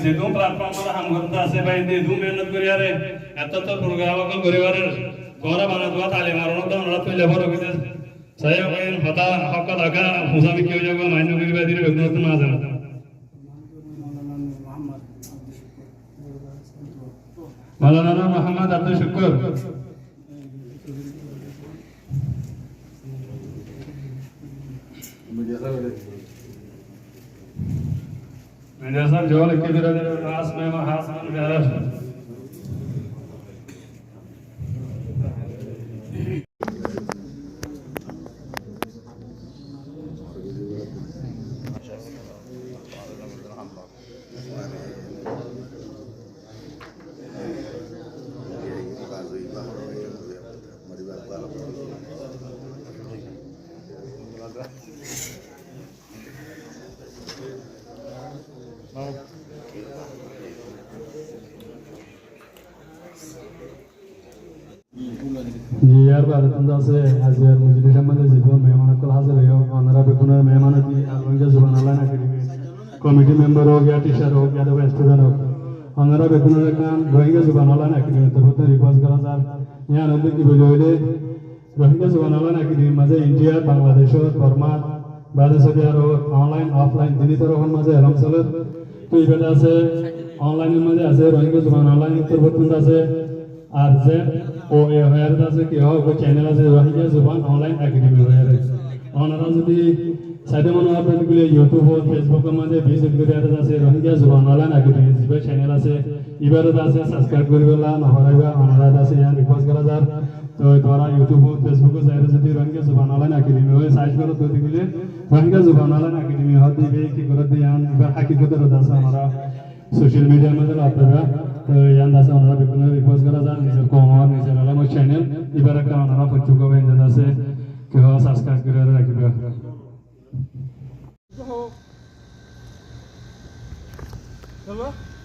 যেদুম platform মানে হাম করতে আছে ভাই যেদুম মেহনত করি আরে এত তো প্রোগ্রাম কল পরিবারের ঘরে বানা দেওয়া তালে মারনো তো আমরা তুই লেবর হইতে সাই ভাই হতা হক লাগা হুসামি কেউ যাবে মাইনু করি বাই দিলে বেগুন না জানা মাওলানা মোহাম্মদ আব্দুল শুকুর मेरे सर जो लिख के दे रहे हास में हास में प्यारा यार भारतंदा से हाजिर मुझे सम्बन्ध जीवन मेहमान को हाजिर है ऑनरा बेकुना मेहमान की आलमगे जुबान अल्लाह ना करी कमेटी मेंबर हो गया टीचर हो गया तो स्टूडेंट हो ऑनरा बेकुना का रोहिंग्या जुबान अल्लाह ना करी तो बहुत रिक्वेस्ट करा सर यहाँ नंबर की बोले रोहिंग्या जुबान अल्लाह ना करी मजे इंडिया बांग्लादेश बर्मा बांग्लादेश और ऑनलाइन ऑफलाइन दिनी तरह हम मजे आराम चले तो ये बेटा से ऑनलाइन मजे ऐसे रोहिंग्या जुबान ऑनलाइन तो बहुत से आरजे ओ ये हयार दासे कि हो वो चैनल আছে রোহিঙ্গা জুবান অনলাইন একাডেমি হয়ে রয়েছে ওনারা যদি সাইডে মনে হয় আপনাদের ইউটিউব ও ফেসবুকের মধ্যে ভিজিট করে আছে রোহিঙ্গা জুবান অনলাইন একাডেমি যে চ্যানেল আছে এবারে আছে সাবস্ক্রাইব করিবেলা নহরাইবা ওনারা আছে ইয়ান রিকোয়েস্ট করা যার তো তোরা ইউটিউব ও ফেসবুকে যাইরে যদি রোহিঙ্গা জুবান অনলাইন একাডেমি হয়ে সার্চ করো তো দিলে রোহিঙ্গা জুবান অনলাইন একাডেমি হয় দিবে কি করে দিয়ান এবার হাকিকতের আছে ওনারা সোশ্যাল মিডিয়ার মধ্যে আপনারা तो यान दासा ओनरा बेकुना रिक्वेस्ट करा जा निजर कमर निजर आलामो चैनल इबारा का ओनरा पचुको बेंदा दासे के हो सब्सक्राइब करे राखिबा चलो